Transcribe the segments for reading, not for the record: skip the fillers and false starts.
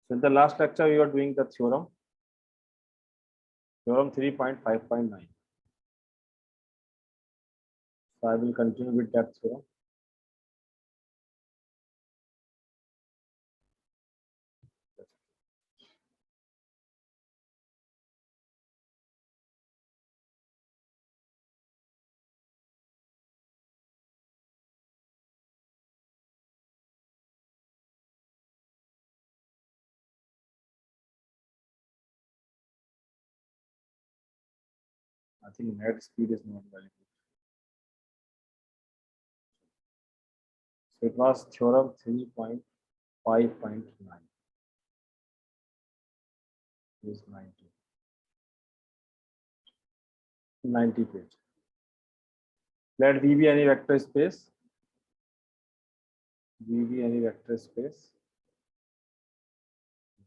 So in the last lecture, we were doing the theorem 3.5.9. So I will continue with that theorem. I think net speed is not very good. So it was theorem 3.5.9 is 90 page. Let V be any vector space. V be any vector space.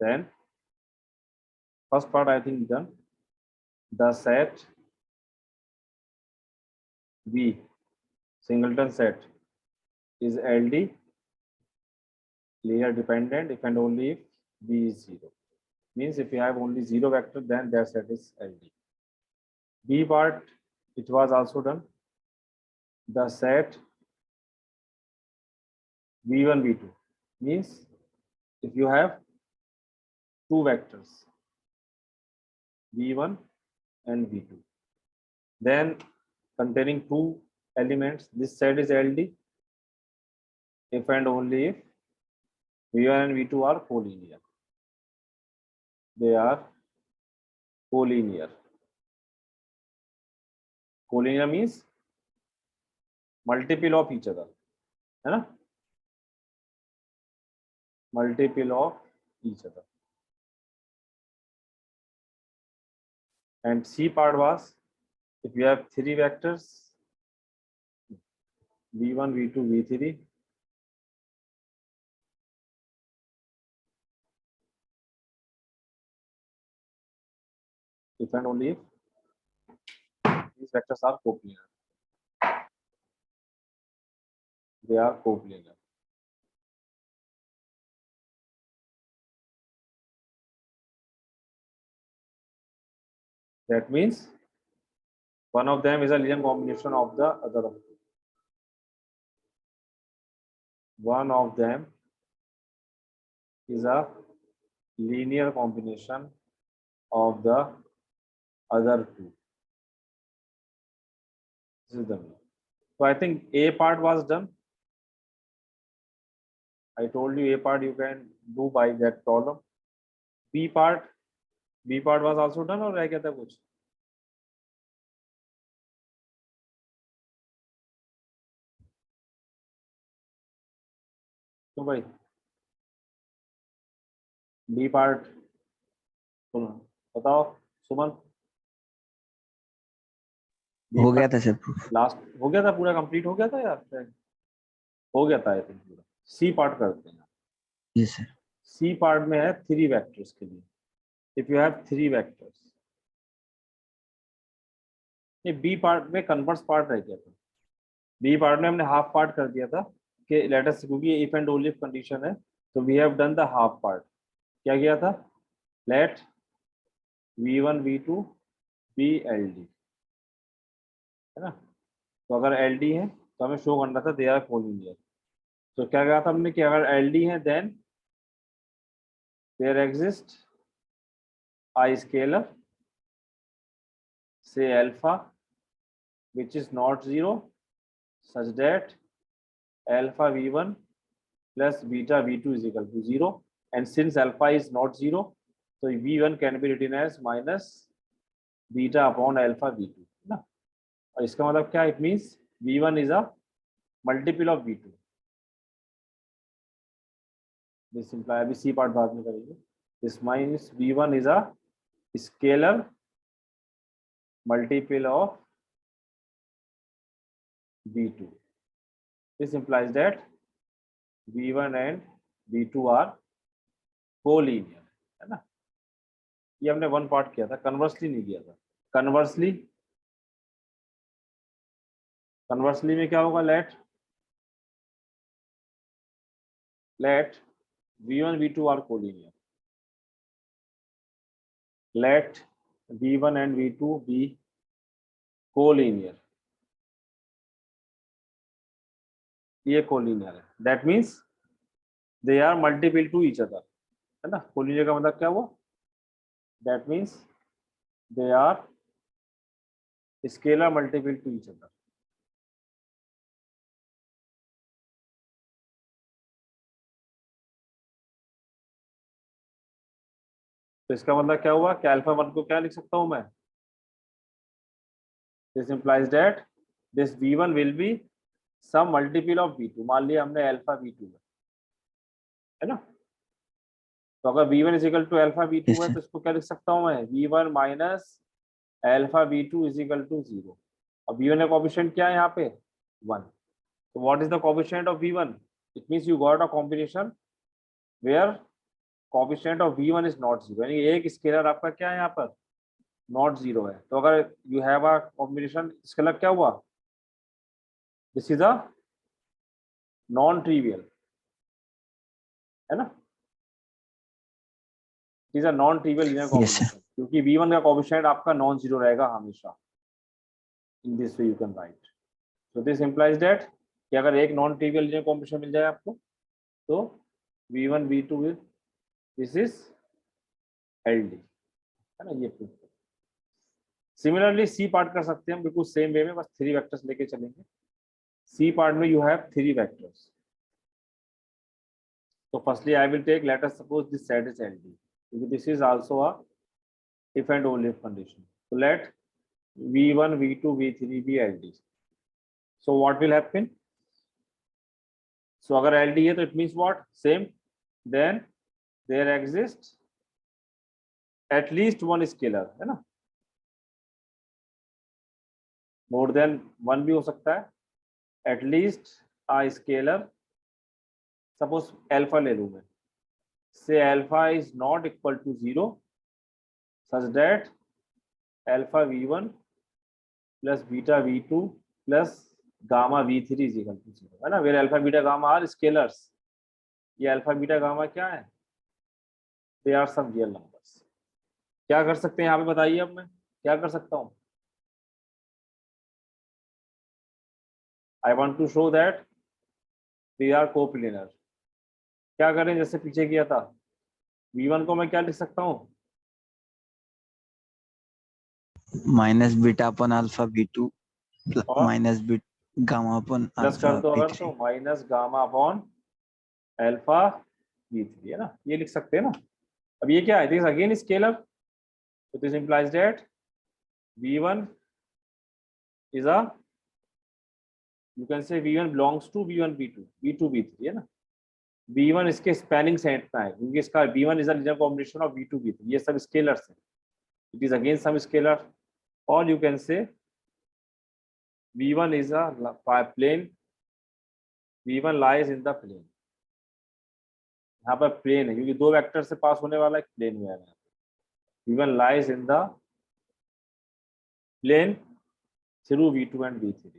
Then first part I think done. The set V singleton set is LD linear dependent if and only if V is 0. Means if you have only 0 vector, then that set is LD. B part, it was also done. The set V1, V2 means if you have two vectors V1 and V2, then containing two elements, this set is LD if and only if V1 and V2 are collinear. They are collinear. Collinear means multiple of each other, है ना? Multiple of each other. And C part was if you have three vectors V1, V2, V3, if and only if these vectors are coplanar. They are coplanar. That means one of them is a linear combination of the other of two. One of them is a linear combination of the other two. This is the mean. So I think A part was done. I told you A part you can do by that problem. B part was also done or रह गया था कुछ? तो भाई B part बताओ सुमन. हो गया था सर. लास्ट हो गया था पूरा कंप्लीट हो गया था यार. हो गया था आई थिंक पूरा. सी पार्ट करते हैं. Yes sir. सी पार्ट में है थ्री वेक्टर्स के लिए. If you have three vectors. ये बी पार्ट में कन्वर्स पार्ट रह गया था. बी पार्ट में हमने हाफ पार्ट कर दिया था कि लेट अस क्योंकि if and only if condition है तो we have done the half part. क्या किया था? Late v1 v2 B LD है ना. तो अगर LD है तो हमें शो करना था दे आर कोलिनियर. तो क्या कहा था हमने कि अगर LD है then there exist a scalar say alpha which is not 0 such that alpha v1 plus beta v2 is equal to 0, and since alpha is not 0 so v1 can be written as minus beta upon alpha v2 ना. और इसका मतलब क्या? it means v1 is a multiple of v2. this imply अभी c part बाद में करेंगे. this means v1 is a scalar multiple of v2. This implies that v1 and v2 are collinear है ना. ये हमने वन पार्ट किया था, कन्वर्सली नहीं किया था. कन्वर्सली में क्या होगा? Let v1 v2 are collinear. let v1 and v2 be collinear. ये collinear है, that means they are multiple to each other, है ना. collinear का मतलब क्या हुआ? that means they are scalar multiple to each other. तो इसका मतलब क्या हुआ कि अल्फा 1 को क्या लिख सकता हूं मैं? This implies that this v1 will be some multiple of v2. मान लिया हमने अल्फा v2 है ना. तो अगर v1 is equal to alpha v2 Yes, है sir. तो इसको क्या लिख सकता हूं मैं? v1 minus alpha v2 is equal to 0. अब v1 का कोएफिशिएंट क्या है यहाँ पे? 1. तो what is the coefficient of v1? It means you got a combination where coefficient of v1 is not 0, यानी एक स्केलर आपका क्या है यहाँ पर? नॉट 0 है. तो अगर यू हैव अ कॉम्बिनेशन, इसका मतलब क्या हुआ? This is a non trivial, है ना. It is a non trivial linear Yes, combination, sir. क्योंकि v1 का कोएफिशिएंट आपका नॉन 0 रहेगा हमेशा. इन this way you can write. So this implies that कि अगर एक नॉन ट्रिवियल लीनियर कॉम्बिनेशन मिल जाए आपको तो v1 v2 will this is LD, है ना. ये प्रूफ. सिमिलरली सी पार्ट कर सकते हैं हम बिल्कुल सेम वे में, बस 3 वेक्टर्स लेके चलेंगे. सी पार्ट में you have 3 vectors. So firstly, I will take, let us suppose this set is LD. This is also a if and only if condition. So let v1, v2, v3 be LD. So what will happen? So अगर LD है तो it means what? Same. Then there exists at least one scalar, है ना. More than one भी हो सकता है. At least a scalar. Suppose alpha ले लूँ मैं. Say alpha is not equal to 0 such that alpha v1 plus beta v2 plus gamma v3 is equal to 0, है ना. where alpha beta gamma are scalars. ये alpha beta gamma क्या है? they are some real numbers. क्या कर सकते हैं यहाँ पे बताइए. अब मैं क्या कर सकता हूँ? I want to show that they are coplanar. क्या करें जैसे पीछे किया था. v1 को मैं क्या लिख सकता हूँ? Minus beta upon alpha v2 और minus bit gamma upon plus कर alpha दो अगर v3. तो minus gamma upon alpha v3, है ना. ये लिख सकते हैं ना. अब ये क्या है? This again scalar. so this implies that v1 is a, you can say v1 belongs to v1 v2 v2 v3, है ना. v1 इसके स्पैनिंग सेट में है क्योंकि इसका v1 is a linear combination of v2 v3. ये सब scalars हैं. it is again some scalar, or you can say v1 is a plane. v1 lies in the plane. यहाँ पर प्लेन है क्योंकि 2 वेक्टर से पास होने वाला एक प्लेन में है. v1 lies in the plane through v2 and v3.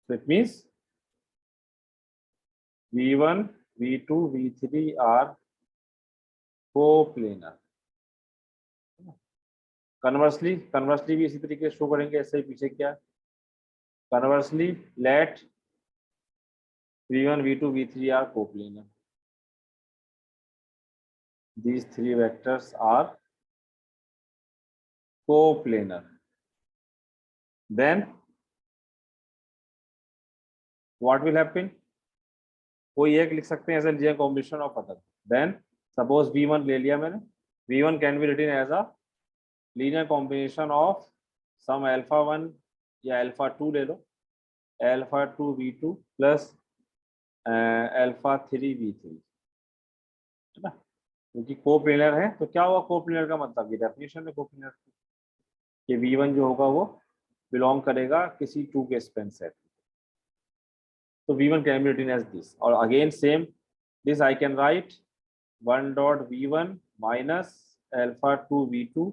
so it means v1 v2 v3 are coplanar. Conversely भी इसी तरीके से शो करेंगे. ऐसे ही पीछे क्या conversely let v1 v2 v3 are coplanar. these 3 vectors are coplanar. then what will happen? कोई एक लिख सकते हैं as a combination of other. Then suppose v1 ले लिया मैंने. v1 can be written as a linear combination of some alpha 1 या alpha 2 ले लो. Alpha 2 v2 plus alpha 3 v3, है ना. क्योंकि कोप्लेनर है तो क्या हुआ? कोप्लेनर का मतलब ये डेफिनेशन है कोप्लेनर कि v1 जो होगा वो बिलोंग करेगा किसी 2 के Spain set. So v1 can be written as this, or again same, this I can write 1 dot v1 minus alpha 2 v2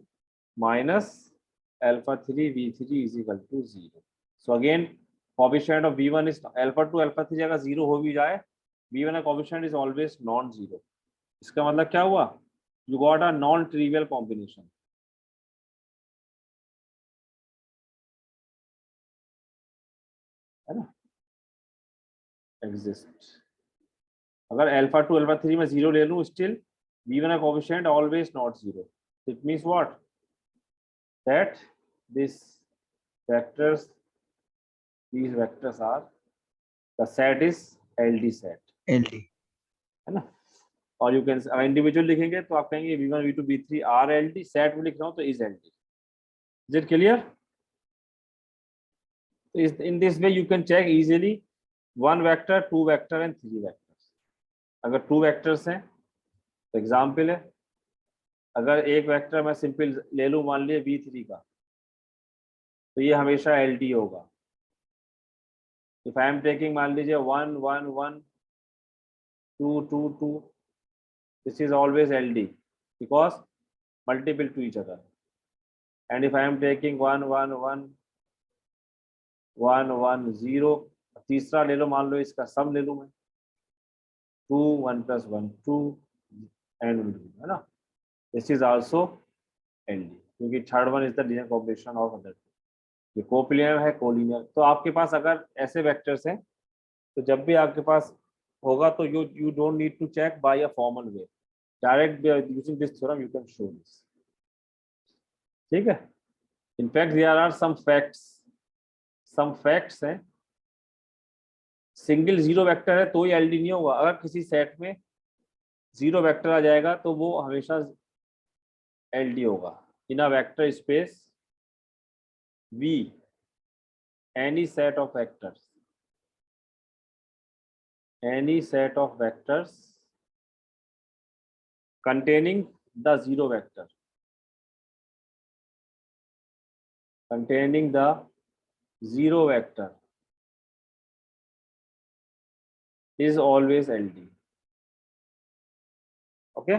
minus alpha 3 v3 is equal to 0. So again coefficient of v1 is alpha 2 alpha 3 अगर 0 हो भी जाए v1 का coefficient is always non zero. इसका मतलब क्या हुआ, you got a non trivial combination. है ना, एग्जिस्ट। अगर अल्फा 2 अल्फा 3 में जीरो ले लूं, स्टिल v1 का coefficient always not zero. It means what, that this vectors, these vectors are, the set is LD set, LD. है ना। और यू कैन इंडिविजुअल लिखेंगे तो आप कहेंगे v1 v2 v3 are LD, set में लिख रहा हूं तो is LD। Is it clear? In this way you can check easily one vector, two vector and three vectors। अगर two vectors हैं तो एग्जाम्पल है, अगर एक वेक्टर मैं सिंपल ले लूं मान लिया v3 का, तो ये हमेशा LD होगा। इफ आई एम टेकिंग मान लीजिए 1 1 1 2 2 2, this is always LD because multiple to each other। and if I am taking 1 1 1 1 1 0, तीसरा ले लो मान लो, इसका सम ले लूं मैं 2 1 + 1 2 and 1 2, है ना, दिस इज आल्सो LD क्योंकि third one is the linear combination of other. ये कोप्लिनियर है, कोलिनियर। तो आपके पास अगर ऐसे वेक्टर्स हैं तो जब भी आपके पास होगा तो you don't need to check by a formal way, direct using this theorem you can show this। ठीक है। In fact there are some facts हैं, सिंगल जीरो वेक्टर है तो ही LD नहीं होगा। अगर किसी सेट में जीरो वेक्टर आ जाएगा तो वो हमेशा LD होगा। In a vector space V, any set of vectors containing the zero vector is always LD। Okay.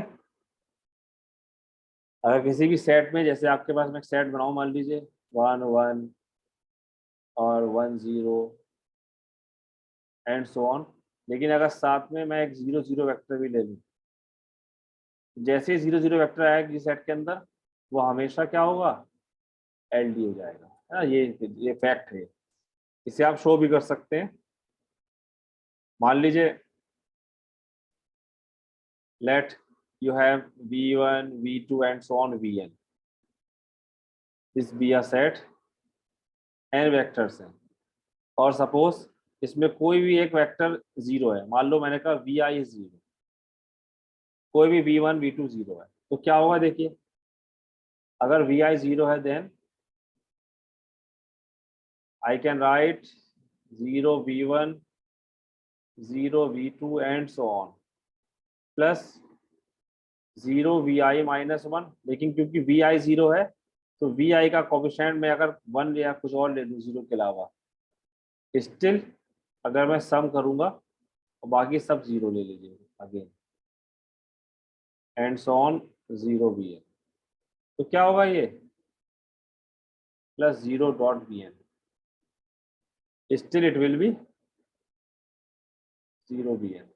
अगर किसी भी सेट में, जैसे आपके पास मैं सेट बनाऊं मान लीजिए 1 1 और 1 0 एंड सो ऑन, लेकिन अगर साथ में मैं एक 0 0 वेक्टर भी ले लूं, जैसे ही 0 0 वेक्टर आएगा किसी सेट के अंदर, वो हमेशा क्या होगा, LD हो जाएगा। है ना, ये फैक्ट है। इसे आप शो भी कर सकते हैं। मान लीजिए late you have v1 v2 and so on vn, this be a set n vectors हैं, और सपोज इसमें कोई भी एक वेक्टर जीरो है। मान लो मैंने कहा vi is 0, कोई भी v1 v2 0 है, तो क्या होगा देखिए, अगर vi 0 है then I can write 0 v1 0 v2 and so on plus 0 vi -1। लेकिन क्योंकि vi 0 है तो vi का कोएफिशिएंट में अगर 1 या कुछ और ले लूं 0 के अलावा, स्टिल अगर मैं सम करूंगा और बाकी सब 0 ले लीजिए again and so on 0 bn, तो क्या होगा ये plus 0 dot bn, still it will be 0 bn।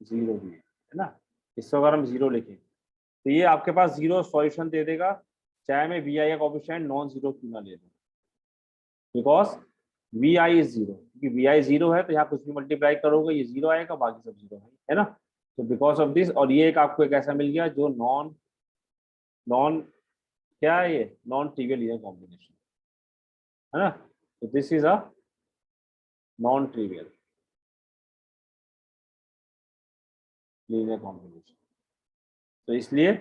Zero भी है ना, इसको अगर हम 0 लिखें तो ये आपके पास 0 सॉल्यूशन दे देगा, चाहे मैं vi का कोएफिशिएंट नॉन जीरो क्यों ना ले लूं, बिकॉज vi इज 0। क्योंकि vi 0 है तो यहाँ कुछ भी मल्टीप्लाई करोगे ये 0 आएगा, बाकी सब 0 है ना। तो बिकॉज ऑफ दिस, और ये एक आपको एक ऐसा मिल गया जो नॉन नॉन क्या है, ये नॉन ट्रिवियल लीनियर कॉम्बिनेशन है ना। तो this is a non trivial linear combination. तो इसलिए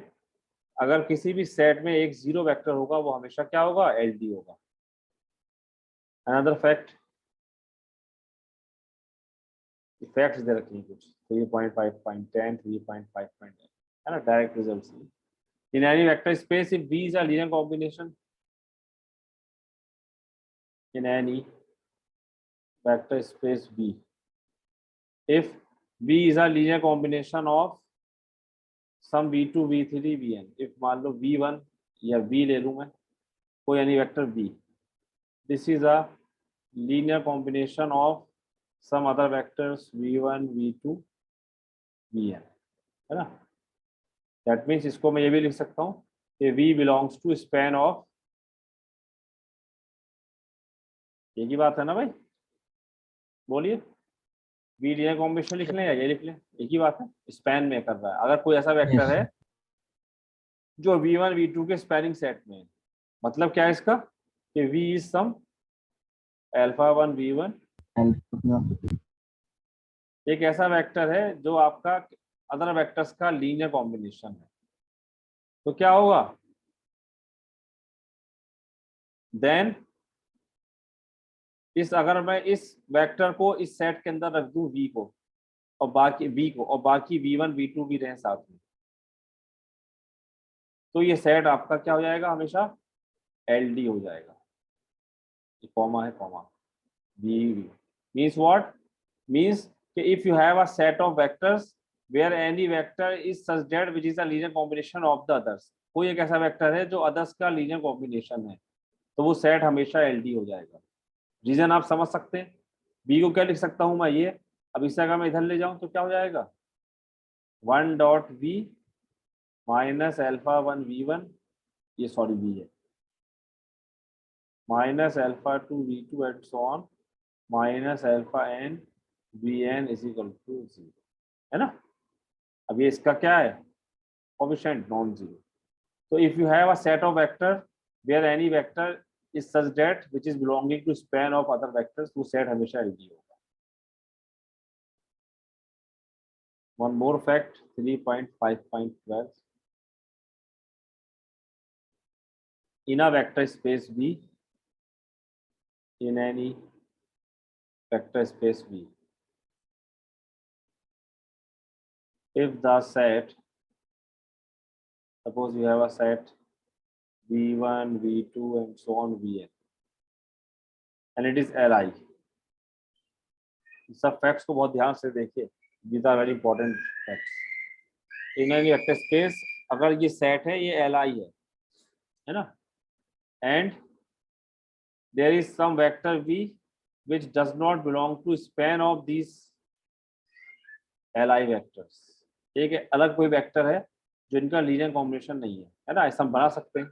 अगर किसी भी सेट में एक जीरो वेक्टर होगा वो हमेशा क्या होगा, LD होगा। अनदर फैक्ट, फैक्ट्स दे रखी हैं कुछ 3.5.10 3.5.10 है ना, direct results. In any vector space if V is a linear combination, in any vector space V, if V is a linear combination of some v2 v3 vn, if मान लो v1 या v ले लूं मैं, कोई any vector v, this is a linear combination of some other vectors v1 v2 vn, है ना। That means इसको मैं ये भी लिख सकता हूँ कि v belongs to span of, एक ही बात है ना भाई, बोलिए, v लीनियर कॉम्बिनेशन लिख लें या ये लिख लें, एक ही बात है, स्पैन में कर रहा है। अगर कोई ऐसा Yes, वेक्टर है sir. जो v1 v2 के स्पैनिंग सेट में है, मतलब क्या है इसका कि v is some alpha 1 v1, Alpha. एक ऐसा वेक्टर है जो आपका अदर वेक्टर्स का लीनियर कॉम्बिनेशन है। तो क्या होगा, देन इस, अगर मैं इस वेक्टर को इस सेट के अंदर रख दूं v को और बाकी v को और बाकी v1 v2 भी रहे साथ में, तो ये सेट आपका क्या हो जाएगा, हमेशा LD हो जाएगा। ये कॉमा है, comma v means what, means कि if you have a set of vectors where any vector is such that which is a linear combination of the others, कोई एक ऐसा वेक्टर है जो अदर्स का लीनियर कॉम्बिनेशन है, तो वो सेट हमेशा LD हो जाएगा। रीजन आप समझ सकते हैं। बी को क्या लिख सकता हूं मैं, ये, अब इसे अगर मैं इधर ले जाऊं तो क्या हो जाएगा, 1 dot v minus alpha 1 v1, ये सॉरी v है, minus alpha 2 v2 and so on minus alpha n vn is equal to 0, है ना। अब ये इसका क्या है, कोएफिशिएंट नॉन जीरो। तो if you have a set of vector where any vector is such that which is belonging to span of other vectors, वो set हमेशा LD होगा। One more fact 3.5.12, in a vector space V, in any vector space V, if the set, suppose you have a set V1 V2 and so on Vn, and it is Li, सब facts को बहुत ध्यान से देखिए, these are very important facts. in any vector space अगर ये set है, ये Li है ना, and there is some vector V which does not belong to span of these Li vectors, एक अलग कोई वेक्टर है जिनका लीनियर कॉम्बिनेशन नहीं है ना, ऐसा हम बना सकते हैं।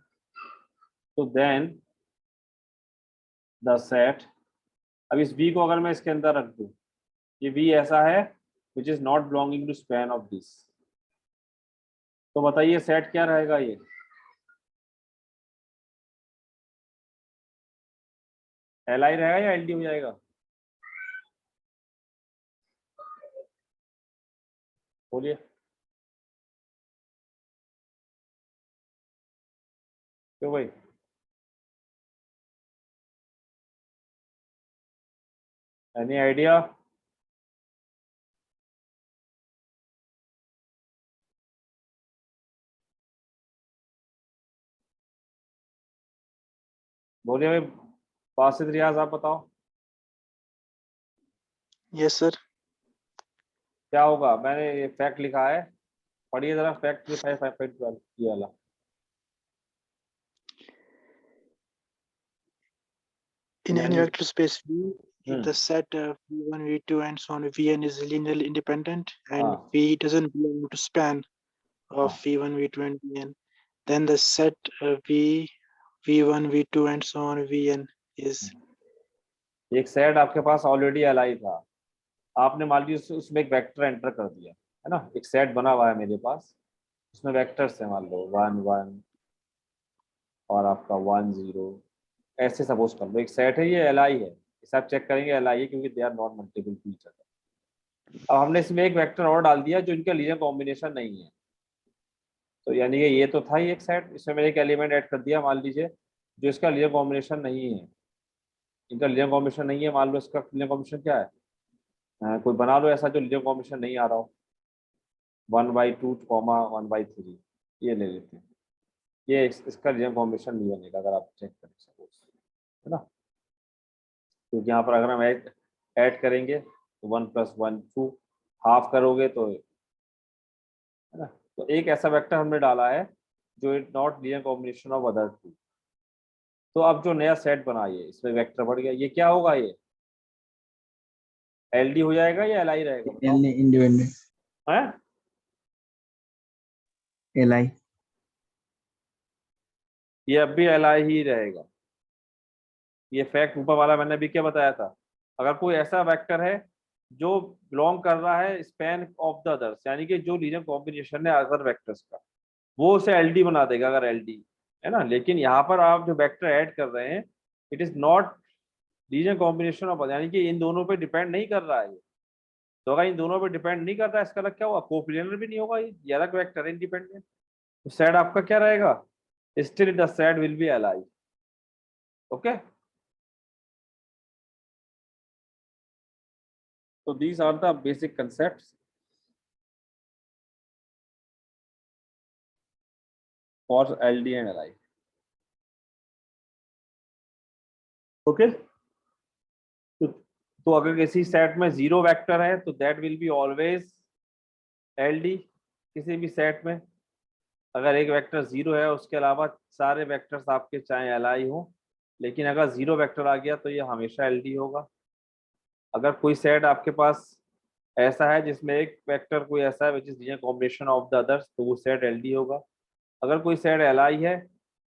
तो देन द सेट, अब इस v को अगर मैं इसके अंदर रख दूं, ये v ऐसा है which is not belonging to span of this, तो बताइए सेट क्या रहेगा, ये Li रहेगा या LD हो जाएगा, बोलिए। क्यों भाई, एनी आइडिया, बोलिए भाई, बासित रियाज आप बताओ यस सर। क्या होगा। मैंने ये फैक्ट लिखा है, पढ़िए जरा फैक्ट 3.5.12 ये वाला। In any यानी vector space V, if the set V1, V2, and so on Vn is linearly independent, and हाँ V doesn't belong to span of हाँ, V1, V2, and Vn, then the set V1, V2, and so on Vn is एक set आपके पास already Li था, आपने मान लीजिए उसमें एक वेक्टर एंटर कर दिया, है ना, एक सेट बना हुआ है मेरे पास, उसमें वेक्टर्स है, मान लो 1 1 और आपका 1 0, ऐसे सपोज कर लो एक सेट है, ये Li है, इसे आप चेक करेंगे Li है क्योंकि they are not multiple to each other. अब हमने इसमें एक वेक्टर और डाल दिया जो इनका लीनियर कॉम्बिनेशन नहीं है, तो यानी कि ये तो था ही एक सेट, इसमें मैंने एक एलिमेंट ऐड कर दिया, मान लीजिए जो इसका लीनियर कॉम्बिनेशन नहीं है, इनका लीनियर कॉम्बिनेशन नहीं है, मान लो इसका लीनियर कॉम्बिनेशन क्या है, कोई बना लो ऐसा जो लीनियर कॉम्बिनेशन नहीं आ रहा हो, 1/2 1/3, ये ले लेते हैं, ये इसका लीनियर कॉम्बिनेशन नहीं बनेगा अगर आप चेक करें सपोज, है ना, क्योंकि यहाँ पर अगर हम ऐड करेंगे तो 1 + 1 2, हाफ करोगे तो, है ना, तो एक ऐसा वेक्टर हमने डाला है जो is not linear combination of other two, तो अब जो नया सेट बना ये इसमें वेक्टर बढ़ गया, ये क्या होगा, ये एल डी हो जाएगा या एल आई रहेगा बताओ? इंडिपेंडेंट है एल आई ये अब भी एल आई ही रहेगा। ये फैक्ट ऊपर वाला मैंने अभी क्या बताया था, अगर कोई ऐसा वेक्टर है जो बिलोंग कर रहा है स्पैन ऑफ द अदर्स, यानी कि जो लीनियर कॉम्बिनेशन है अदर वेक्टर्स का, वो उसे एल डी बना देगा अगर एल डी है ना। लेकिन यहाँ पर आप जो वेक्टर ऐड कर रहे हैं it is not linear combination of, यानी कि इन दोनों पे डिपेंड नहीं कर रहा है ये। तो अगर इन दोनों पे डिपेंड नहीं करता है इसका अलग क्या हुआ, कोप्लेनर भी नहीं होगा, ये अलग वेक्टर है इंडिपेंडेंट। तो सेट आपका क्या रहेगा, still the set will be L I. Okay, so these are the basic concepts for LD and LI. Okay, तो अगर किसी सेट में जीरो वेक्टर है तो that will be always LD। किसी भी सेट में अगर एक वेक्टर जीरो है उसके अलावा सारे वेक्टर्स आपके चाहे LI हो, लेकिन अगर जीरो वेक्टर आ गया तो ये हमेशा LD होगा। अगर कोई सेट आपके पास ऐसा है जिसमें एक वेक्टर कोई ऐसा है which is linear combination of the others, तो वो सेट LD होगा। अगर कोई सेट LI है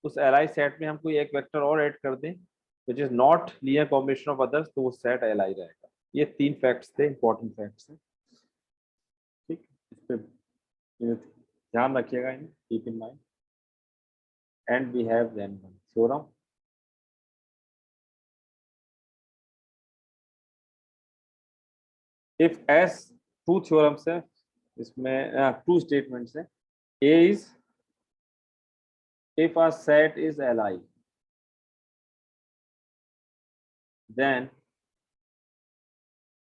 उस LI सेट में हम कोई एक वेक्टर और ऐड कर दें विच is not linear combination of others, तो वो सेट LI रहेगा। ये 3 फैक्ट्स थे, इंपॉर्टेंट फैक्ट्स हैं। ठीक, इस पे ध्यान रखिएगा, in keep in mind. And we have then theorem. If S, two theorems है इसमें, टू स्टेटमेंट्स हैं। A is if a set is Li, then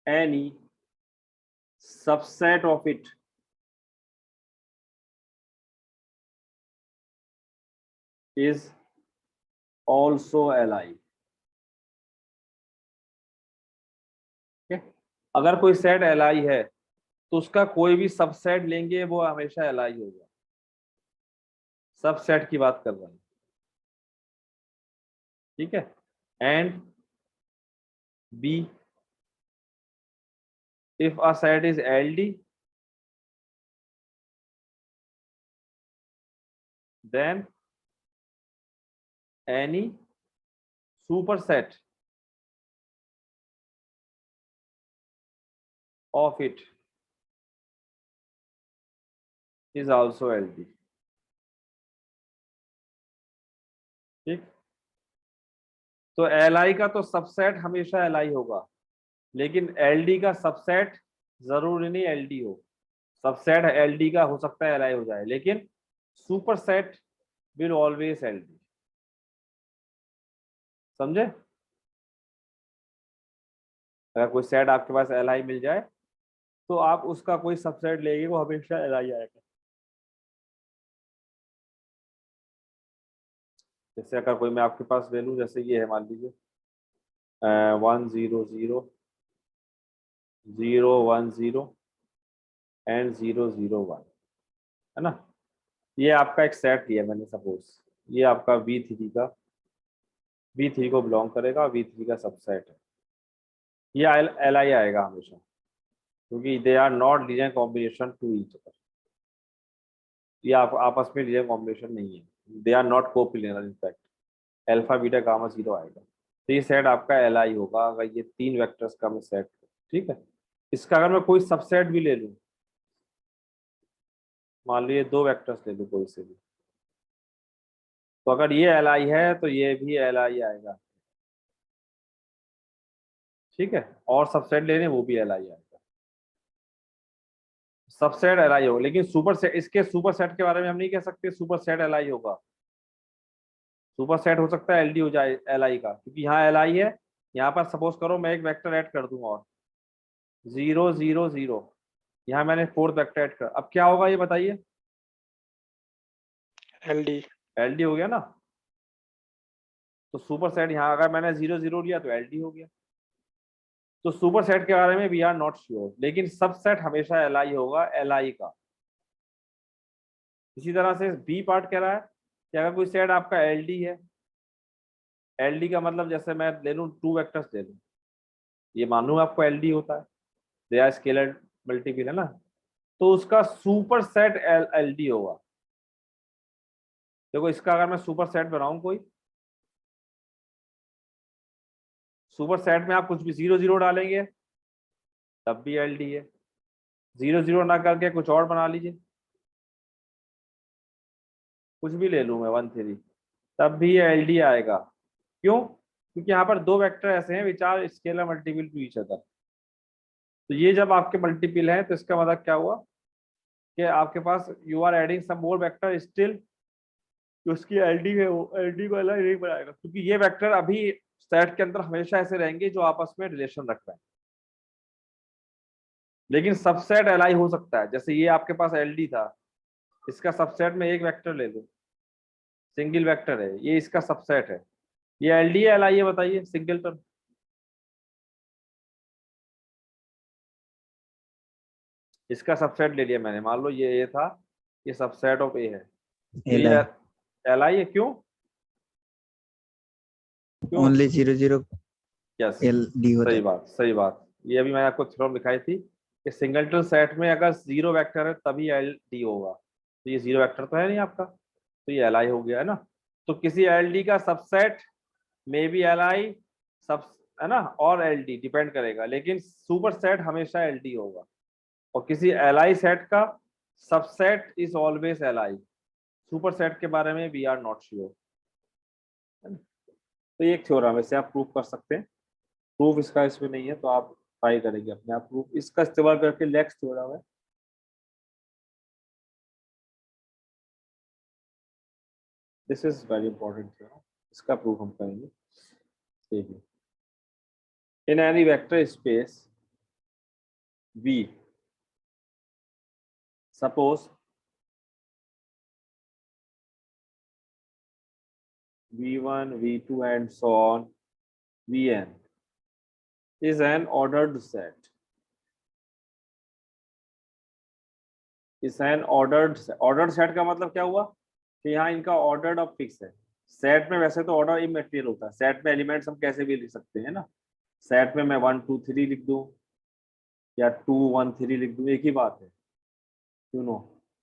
any subset of it is also Li। okay? अगर कोई set Li है तो उसका कोई भी सबसेट लेंगे वो हमेशा Li होगा। सबसेट की बात कर रहे हैं, ठीक है। And B, if a set is LD, then any superset of it is also LD। ठीक, तो Li का तो सबसेट हमेशा Li होगा, लेकिन LD का सबसेट जरूरी नहीं LD हो। सबसेट LD का हो सकता है Li हो जाए, लेकिन सुपरसेट विल ऑलवेज LD। समझे? अगर कोई सेट आपके पास Li मिल जाए तो आप उसका कोई सबसेट लेंगे वो हमेशा Li आएगा। जैसे अगर कोई मैं आपके पास ले लूं, जैसे ये है मान लीजिए 1 0 0 0 1 0 एंड 0 0 1, है ना। ये आपका एक सेट लिया मैंने, सपोज ये आपका V3 का, V3 को बिलोंग करेगा, V3 का सबसेट है। ये Li आएगा हमेशा, क्योंकि they are not linear combination to each other. ये आपस में लीनियर कॉम्बिनेशन नहीं है, they are not coplanar. In fact alpha beta gamma 0 आएगा, तो ये सेट आपका Li होगा अगर ये 3 वेक्टर्स का मैं सेट। ठीक है, इसका अगर मैं कोई सबसेट भी ले लूं, मान लीजिए 2 वेक्टर्स ले लूं कोई से भी, तो अगर ये Li है तो ये भी Li आएगा। ठीक है, और सबसेट ले लें वो भी Li आएगा। सबसेट Li होगा, लेकिन सुपर सेट, इसके सुपर सेट के बारे में हम नहीं कह सकते सुपर सेट Li होगा। सुपर सेट हो सकता है LD हो जाए Li का, क्योंकि यहाँ Li है। यहाँ पर सपोज करो मैं एक वेक्टर ऐड कर दूंगा और 0 0 0, यहाँ मैंने फोर्थ वेक्टर ऐड कर, अब क्या होगा ये बताइए? LD हो गया ना। तो सुपर सेट यहाँ अगर मैंने 0 0 लिया तो LD हो गया। तो सुपर सेट के बारे में वी आर नॉट श्योर, लेकिन सबसेट हमेशा Li होगा Li का। इसी तरह से बी पार्ट कह रहा है कि अगर कोई सेट आपका LD है एल डी का मतलब जैसे मैं ले लूँ 2 वेक्टर्स ले लूँ, ये मान लूँ आपको एल डी होता है, दे आर स्केलर मल्टीपल है ना, तो उसका सुपर सेट एल डी होगा। देखो इसका अगर मैं सुपर सेट बनाऊं, कोई सुपर सेट में आप कुछ भी 0 0 डालेंगे तब भी एल डी है, 0 0 ना करके कुछ और बना लीजिए, कुछ भी ले लूं मैं 1 3, तब भी ये एल डी आएगा। क्यों? क्योंकि यहाँ पर 2 वेक्टर ऐसे हैं which are scalar multiple to each other. तो ये जब आपके मल्टीपल है तो इसका मतलब क्या हुआ कि आपके पास you are adding some more vector still, उसकी एलडी है वो एलडी को अलग नहीं बनाएगा, क्योंकि ये वेक्टर अभी सेट के अंदर हमेशा ऐसे रहेंगे जो आपस में रिलेशन रख रहे हैं। लेकिन सबसेट एलआई हो सकता है, जैसे ये आपके पास एलडी था, इसका सबसेट में एक वेक्टर ले लो, सिंगल वेक्टर है, ये इसका सबसेट है, ये एलडी है एलआई है बताइए सिंगलटन? इसका सबसेट ले लिया मैंने, मान लो ये ए था, ये सबसेट ऑफ ए है, तो एल ये आई एलआई है। क्यों? क्यों? ओनली 0 0 यस, एल डी होता सही है। बात, सही बात। ये अभी मैंने आपको थ्योरम दिखाई थी कि सिंगलटन सेट में अगर 0 वेक्टर है तभी एल डी होगा, तो ये 0 वेक्टर तो है नहीं आपका, तो ये एल आई हो गया है ना। तो किसी एल डी का subset may be L I सब है ना, और एल डी डिपेंड करेगा, लेकिन सुपर सेट हमेशा एल डी होगा। और किसी एल आई सेट का subset is always L I, super set के बारे में वी आर नॉट श्योर। तो ये एक थ्योरम है, इसे आप प्रूव कर सकते हैं। प्रूफ इसका इसमें नहीं है तो आप ट्राई करेंगे अपने आप प्रूफ, इसका इस्तेमाल करके लेक्स थ्योरम है। This is very important theorem, इसका प्रूफ हम करेंगे। देखिए, in any vector space V, suppose V1 V2 and so on Vn is an ordered set, is an ordered set का मतलब क्या हुआ कि यहाँ इनका ऑर्डर ऑफ फिक्स है। सेट में वैसे तो ऑर्डर इमटेरियल होता है, सेट में एलिमेंट्स हम कैसे भी लिख सकते हैं ना, सेट में मैं 1 2 3 लिख दूं या 2 1 3 लिख दूं, एक ही बात है, यू नो।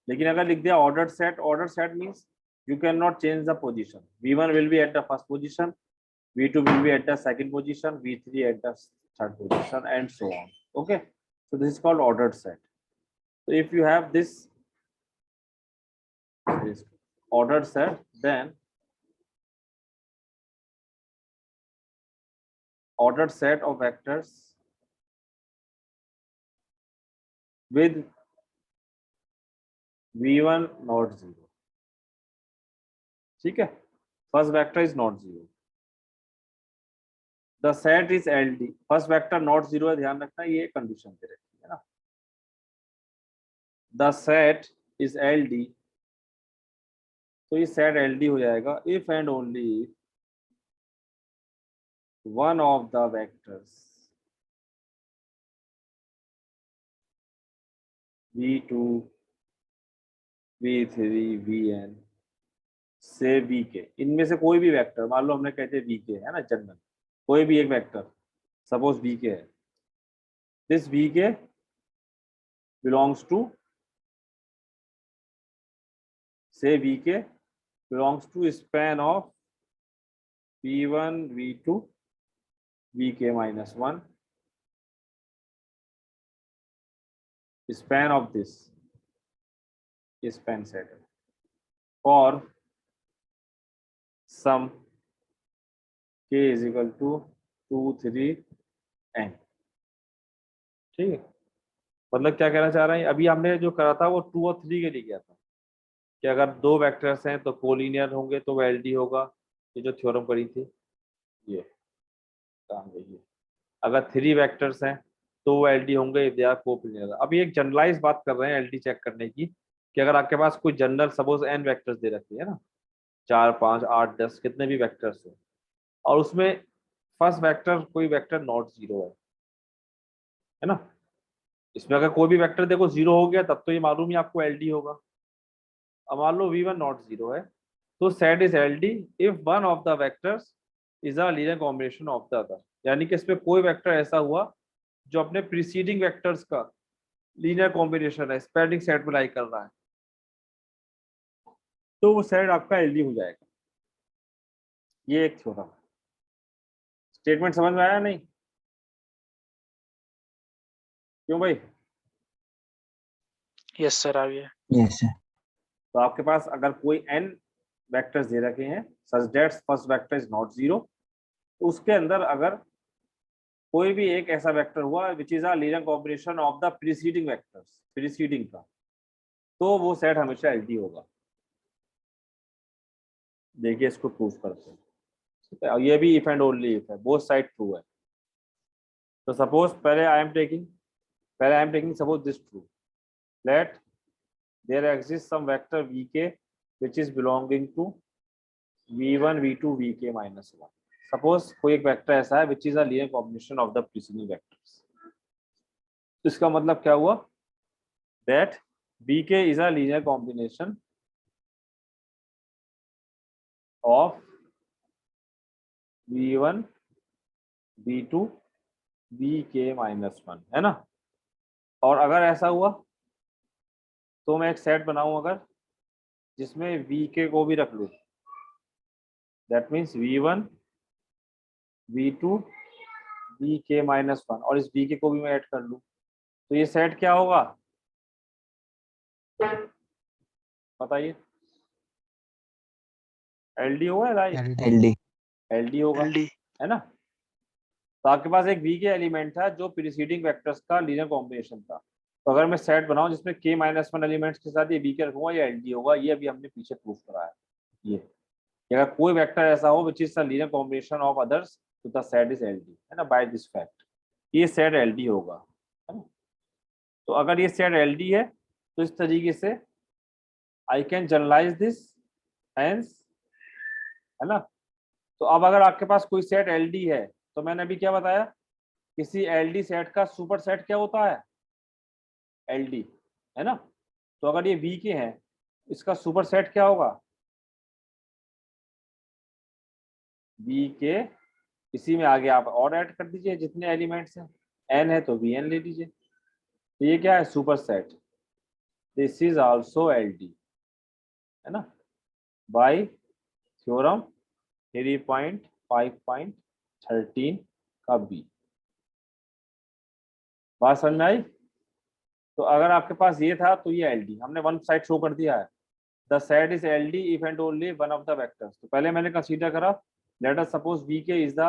लेकिन अगर लिख दिया order set means you cannot change the position. V1 will be at the first position, V2 will be at the second position, V3 at the third position, and so on. Okay, so this is called ordered set. So if you have this ordered set, then ordered set of vectors with V1 not 0. ठीक है, first vector is not 0, the set is L D, first vector not 0 है, ध्यान रखना ये condition दे रखी है ना, the set is L D, तो ये सेट एल डी हो जाएगा if and only one of the vectors V2 V3 Vn से वी के, इनमें से कोई भी वेक्टर, मान लो हमने कहते हैं वी के है ना, जनरल कोई भी एक वेक्टर, सपोज वी के है, this v k belongs to, say v k belongs to span of V1 V2 Vk minus 1, span of this span set for sum k is equal to 2 3 n। ठीक है, मतलब क्या कहना चाह रहे हैं, अभी हमने जो करा था वो 2 और 3 के लिए किया था कि अगर 2 वेक्टर्स हैं तो कोलिनियर होंगे तो वो एलडी होगा, ये जो थ्योरम करी थी ये काम है। अगर 3 वेक्टर्स हैं तो वो एलडी होंगे इफ दे आर कोलिनियर। अभी एक जनरलाइज बात कर रहे हैं एलडी चेक करने की, कि अगर आपके पास कोई जनरल सपोज n वेक्टर्स दे रखी है ना, 4 5 8 10 कितने भी वेक्टर्स हो, और उसमें फर्स्ट वेक्टर कोई वेक्टर नॉट 0 है ना, इसमें अगर कोई भी वेक्टर देखो 0 हो गया तब तो ये मालूम ही आपको एलडी होगा। अब मान लो V1 नॉट 0 है, तो set is LD if one of the vectors is a linear combination of the other, यानी कि इसमें कोई वेक्टर ऐसा हुआ जो अपने प्रीसीडिंग वेक्टर्स का लीनियर कॉम्बिनेशन है, स्पैनिंग सेट में लाई कर रहा है, तो वो सेट आपका एलडी हो जाएगा। ये एक थ्योरम है। स्टेटमेंट समझ में आया नहीं? क्यों भाई? यस सर, आ गया। yes sir. तो आपके पास अगर कोई n वेक्टर्स दे रखे हैं such that first vector is not zero, तो उसके अंदर अगर कोई भी एक ऐसा वेक्टर हुआ which is a linear combination of the preceding vectors, preceding का, तो वो सेट हमेशा एलडी होगा। देखिए इसको प्रूव करते हैं, ठीक है? और ये भी इफ एंड ओनली इफ है, बोथ साइड ट्रू है। तो सपोज पहले I am taking suppose this true, let there exist some vector vk which is belonging to v1 v2 vk minus 1। Suppose कोई एक वेक्टर ऐसा है which is a linear combination of the preceding vectors. इसका मतलब क्या हुआ? That vk is a linear combination of v1 v2 vk minus 1, है ना? और अगर ऐसा हुआ तो मैं एक सेट बनाऊं अगर जिसमें vk को भी रख लूं, that means v1 v2 vk minus 1 और इस vk को भी मैं ऐड कर लूं, तो ये सेट क्या होगा बताइए? एलडी होगा या LD एलडी होगा, एलडी। है ना? तो आपके पास एक वी के एलिमेंट था जो प्रीसीडिंग वेक्टर्स का लीनियर कॉम्बिनेशन था, तो अगर मैं सेट बनाऊं जिसमें k माइनस 1 एलिमेंट्स के साथ ये वी के रखूंगा, ये एलडी होगा। ये अभी हमने पीछे प्रूव करा है। ये कि अगर कोई वेक्टर ऐसा हो which is the linear combination of others तो द सेट इज एलडी, है ना? बाय दिस फैक्ट ये सेट एलडी होगा, है ना? तो अगर ये सेट एलडी है तो इस तरीके से I can generalize this, hence, है ना? तो अब अगर आपके पास कोई सेट एलडी है तो मैंने अभी क्या बताया, किसी एलडी सेट का सुपर सेट क्या होता है? एलडी, है ना? तो अगर ये वी के हैं, इसका सुपर सेट क्या होगा? वी के, इसी में आगे आप और ऐड कर दीजिए जितने एलिमेंट्स हैं, एन है तो वी एन ले लीजिए। तो ये क्या है? Super set. This is also LD, है ना? बाय थ्योरम 3.5.13 का बी। बात समझ में आई? तो अगर आपके पास ये था तो ये एलडी हमने वन साइड शो कर दिया है। The set is LD if and only one of the vectors. तो पहले मैंने कंसीडर करा, let us suppose vk is the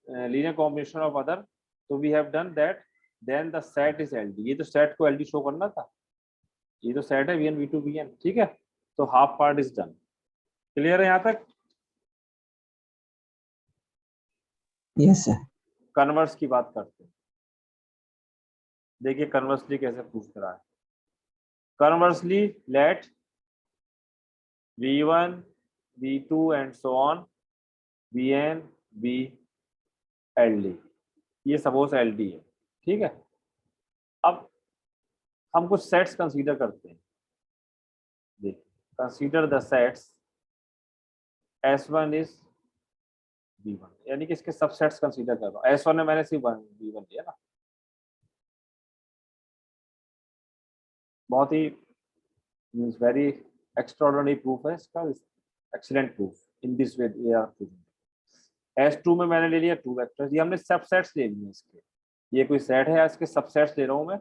linear combination of other, तो we have done that, then the set is L D. ये तो set को LD show करना था, ये तो सेट है v1 v2 vn, ठीक है? तो half part is done. Clear है यहाँ तक? yes sir. कन्वर्स की बात करते हैं। देखिए कन्वर्सली कैसे प्रूव करा है। Conversely let v1 v2 and so on vn v ld, ये सपोज ld है, ठीक है? अब हम कुछ सेट्स कंसीडर करते हैं। देखिए consider the sets s1 is v1, यानी कि इसके सबसेट्स कंसीडर कर रहा हूं। s1 में मैंने सिर्फ v1 लिया ना, बहुत ही मींस वेरी एक्स्ट्राऑर्डिनरी प्रूफ है इसका, excellent proof in this way we are proving. S2 में मैंने ले लिया 2 वेक्टर्स, ये हमने सबसेट्स ले लिए इसके। ये कोई सेट है, इसके सबसेट्स ले रहा हूं मैं।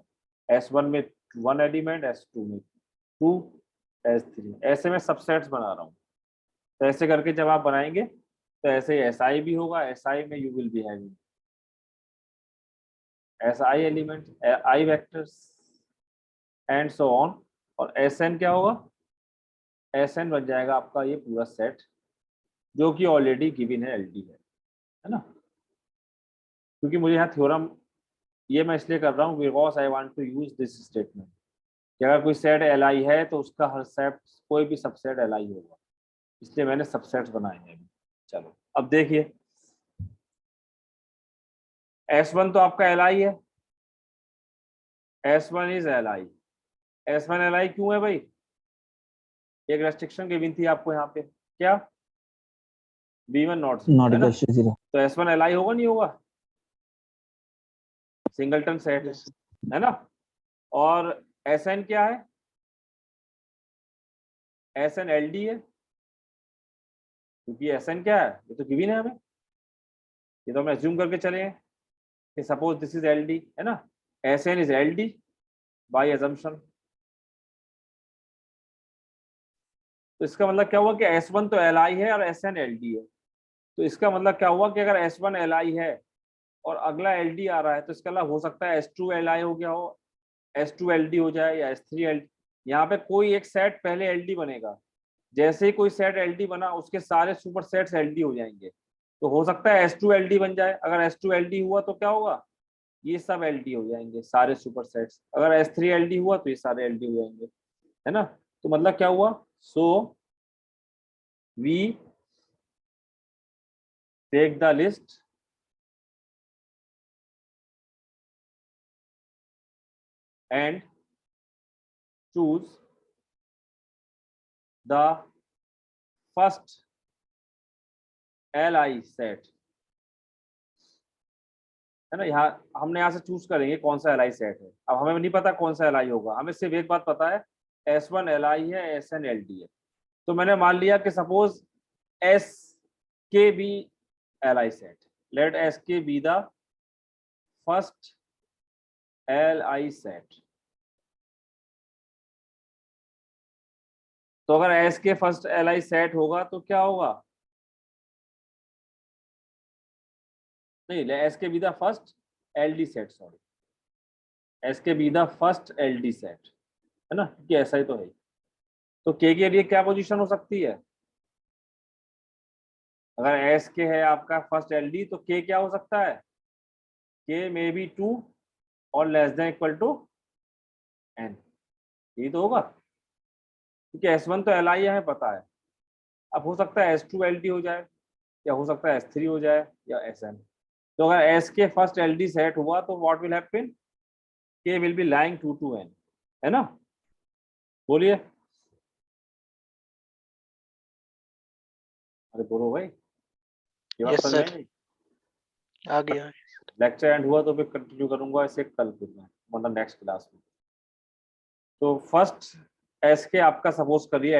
S1 में 1 एलिमेंट, S2 में 2, S3, ऐसे में सबसेट्स बना रहा हूँ। तो ऐसे करके जब आप बनाएंगे तो ऐसे SI भी होगा। SI में you will be having SI element, I vectors and so on. और SN क्या होगा? SN बन जाएगा आपका ये पूरा सेट जो कि ऑलरेडी गिवन है, LD है ना? क्योंकि मुझे यहाँ थ्योरम ये मैं इसलिए कर रहा हूँ because I want to use this statement कि अगर कोई सेट Li है तो उसका हर सेट कोई भी सबसेट Li होगा, इसलिए मैंने सबसेट्स बनाए हैं अभी। चलो अब देखिए S1 तो आपका Li है, S1 is Li। S1 Li क्यों है भाई? एक रेस्ट्रिक्शन गिवन थी आपको यहाँ पे, क्या? B1 नॉट नॉट है ना, इक्वल टू 0। तो S1 Li होगा नहीं होगा, सिंगलटन सेट है, Yes, sir. है ना। और Sn क्या है, Sn LD है, क्योंकि Sn क्या है, ये तो गिवन है हमें, ये तो हम एज्यूम करके चले हैं कि सपोज दिस इज LD, है ना, Sn is LD by assumption. तो इसका मतलब क्या हुआ कि S1 तो Li है और Sn LD है, तो इसका मतलब क्या हुआ कि अगर S1 Li है और अगला LD आ रहा है, तो इसका मतलब हो सकता है S2 Li हो गया हो, S2 LD हो जाए या S3 LD। यहाँ पे कोई एक सेट पहले LD बनेगा, जैसे ही कोई सेट LD बना उसके सारे सुपर सेट्स LD हो जाएंगे, तो हो सकता है S2 LD बन जाए। अगर S2 LD हुआ तो क्या होगा, ये सब LD हो जाएंगे सारे सुपर सेट्स। अगर S3 LD हुआ तो ये सारे LD हो जाएंगे, है ना। तो मतलब क्या हुआ, so we take the list and choose the first Li set, है ना। यहाँ हमने यहाँ से चूज करेंगे कौन सा Li सेट है। अब हमें नहीं पता कौन सा Li होगा, हमें सिर्फ एक बात पता है S1 Li है, Sn LD है। तो मैंने मान लिया कि सपोज Sk बी Li सेट, let Sk be the first Li सेट। तो अगर Sk फर्स्ट Li सेट होगा तो क्या होगा, नहीं Sk be the first LD set, sorry Sk be the first LD set, है ना, क्योंकि ऐसा ही तो है। तो K के लिए क्या पोजीशन हो सकती है, अगर Sk है आपका फर्स्ट LD तो K क्या हो सकता है, K मे बी 2 और less than equal to n, यही तो होगा, क्योंकि S1 तो Li हमें पता है। अब हो सकता है S2 LD हो जाए, या हो सकता है S3 हो जाए, या Sn। तो अगर Sk फर्स्ट LD सेट हुआ तो what will happen, K will be lying 2 to n, है ना। बोलिए, अरे बोलो भाई, ये बात Yes, समझ sir. में आई नहीं। आ गया. लेक्चर एंड हुआ तो फिर कंटिन्यू करूंगा इसे कल, फिर मैं मतलब नेक्स्ट क्लास में। तो फर्स्ट Sk आपका सपोज करिए